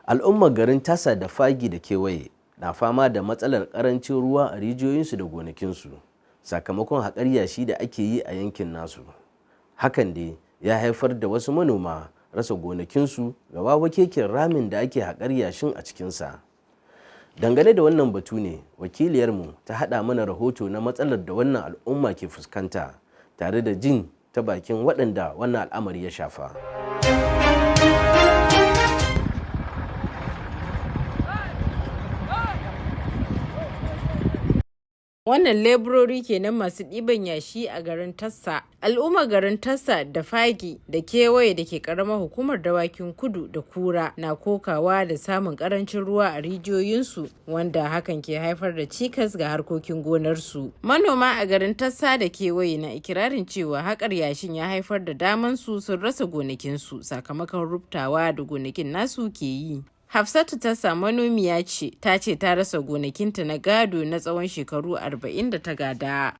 Al'ummar garin Tassa da Fagi da kewaye na fama da matsalar karancin ruwa a rijiyoyinsu da gonakinsu sakamakon haƙar yashi da ake yi a yankin nasu. Hakan dai ya haifar da wasu manoma rasa gonakinsu ga wawakekin ramin da ake haƙar yashin a cikinsa. Dangane da wannan batu ne wakiliyarmu ta haɗa mana rahoto na matsalar da wannan al'umma ke fuskanta tare da jin ta bakin waɗanda wannan al'amari ya shafa. Wannan leburori kenan masu ɗiban yashi a garin Tassa. Al'ummar garin Tassa da Fagi da kewaye da ke ƙaramar hukumar dawakin kudu da kura na kokawa da samun ƙarancin ruwa a rijiyoyinsu wanda hakan ke haifar da cikas ga harkokin gonarsu. Manoma a garin Tassa da kewaye na ikirarin cewa haƙar yashin ya haifar da damansu sun rasa gonakinsu sakamakon rubtawa da gonakin nasu ke yi. Hafsatu Tassa manomiya ce, ta ce ta rasa gonakinta na gado na tsawon shekaru 40 da ta gada.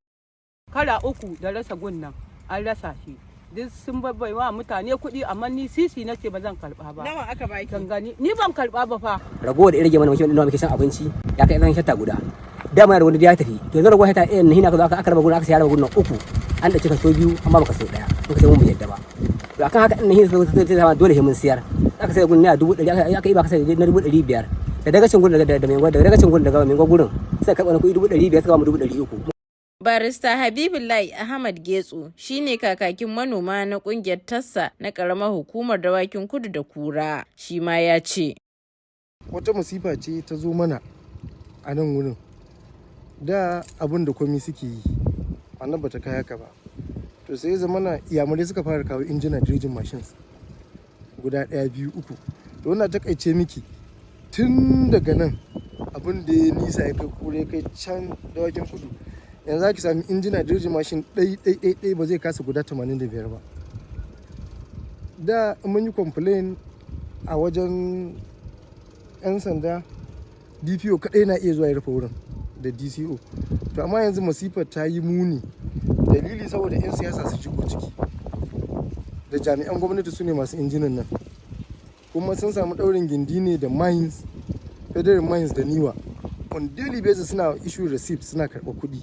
Kala uku da rasa gunnan an rasa shi. Duk sun babbai wa mutane kuɗi amma ni sisi na ce ba zan karɓa ba. Nawa aka baki? Kan gani ni ban karɓa ba fa. Ragowa da irge mana muke shan abinci ya kai zan shatta guda. Dama da wani ya tafi. To yanzu ragowa ta irin hina aka raba gunnan aka sayar gunnan uku. An da cika so biyu amma baka so daya. Muka sai mun yadda ba. To akan haka in hin sai zama dole sai mun siyar. Aka sai gunnan 100 aka yi ba ka sai na 500 da dagacin gun daga mai dagacin gun daga mai gurin sai karɓa na kuɗi 500 suka ba mu 300. Barista Habibullahi Ahmad Getso shine kakakin manoma na kungiyar Tassa na karamar hukumar dawakin kudu da kura. Shi ma ya ce wata masifa ce ta zo mana a nan wurin da abin da komai suke yi wannan bata kai haka ba, to sai zamana iyamurai suka fara kawo injina dredging machines guda 1 2 3 to wannan takaice miki tun daga nan abin da ya nisa ya kai kure kai can dawakin kudu yanzu ake sami injina dredging machine ɗai ba zai kasa guda 85 ba. Da mun yi complain a wajen 'yan sanda, DPO kaɗai na iya zuwa ya rufe wurin da DCO, to amma yanzu masifar ta yi muni dalili saboda 'yan siyasa su shigo ciki da jami'an gwamnati su ne masu injinan nan, kuma sun samu ɗaurin gindi ne da mines, federal mines da niwa on daily basis suna issue receipt suna karɓar kuɗi.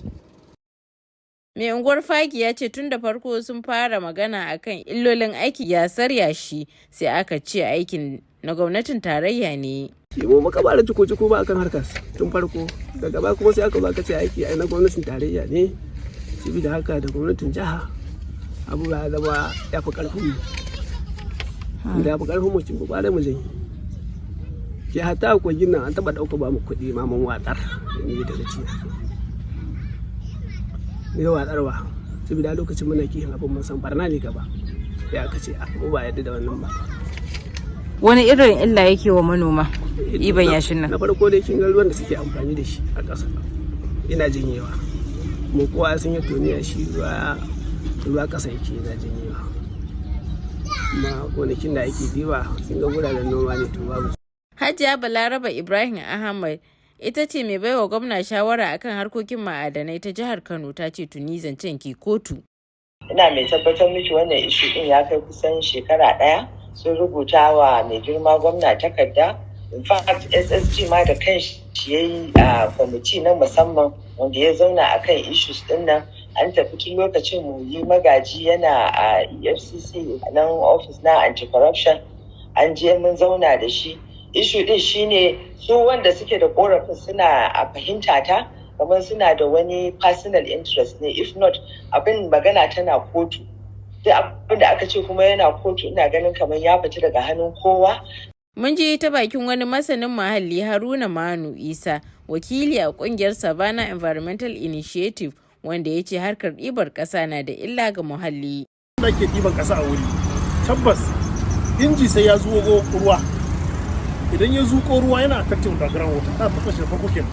Mai unguwar Fagi ya ce tun da farko sun fara magana akan illolin aiki yasar yashi sai aka ce aikin na gwamnatin tarayya ne. Mu maka ba da ciko ba akan harkar tun farko, daga baya kuma sai aka zo aka ce aiki ai na gwamnatin tarayya ne, saboda haka da gwamnatin jiha abu ya zama ya fi karfin mu da ya fi karfin mu kin ba da mu jin ke hata kogin nan an taba dauka ba mu kuɗi ma mun watsar ni da ciya ne watsarwa saboda lokacin muna kihin abin mun san barna ne gaba sai aka ce mu ba yadda da wannan ba. Wani irin illa yake wa manoma ɗiban yashin nan? Na farko dai kin ga ruwan da suke amfani da shi a ƙasa ina janyewa, mu kowa sun yi toniya shi ruwa ƙasa yake yana janyewa, kuma gonakin da ake diba sun ga guraren noma ne to babu. Hajiya Balaraba Ibrahim Ahmad ita ce mai baiwa gwamna shawara akan harkokin ma'adanai ta jihar Kano, ta ce tuni zancen ke kotu. Ina mai tabbatar miki wannan ishu din ya kai kusan shekara 1 sun rubuta wa mai girma gwamna takarda. In fact SSG ma da kan shi ya yi kwamiti na musamman wanda ya zauna akan issues din nan. An tafi tun lokacin mu yi magaji yana a EFCC nan office na anti-corruption, an je mun zauna da shi. Ishu din shine su wanda suke da korafin suna a fahimta ta kamar suna da wani personal interest ne, if not abin magana tana kotu. Duk abin da aka ce kuma yana kotu ina ganin kamar ya fita daga hannun kowa. Mun ji ta bakin wani masanin muhalli Haruna Manu Isa, wakili a kungiyar Savannah Environmental Initiative, wanda ya ce harkar ɗibar ƙasa na da illa ga muhalli. Da ke ɗiban ƙasa a wuri, tabbas inji sai ya zuwo ruwa. Idan ya zuko ruwa yana affecting underground water, ta fashe da farko kenan.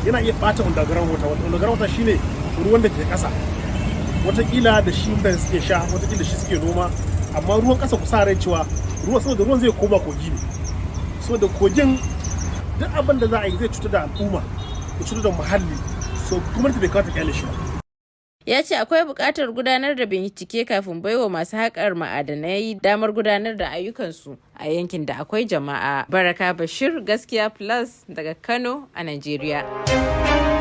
Yana iya ɓata underground water, wanda underground water shine ruwan da ke ƙasa. Wataƙila da shi mutane suke sha, wataƙila da shi suke noma, amma ruwan ƙasa ku sa rai cewa saboda ruwan zai koma kogi ne. Saboda kogin duk abin da za a yi zai cutar da al'umma, ya cutar da muhalli, so gwamnati bai kawo ta kyale shi ba. Ya ce akwai buƙatar gudanar da bincike kafin baiwa masu haƙar ma'adanai damar gudanar da ayyukansu a yankin da akwai jama'a. Baraka Bashir, Gaskiya Plus daga Kano a Najeriya.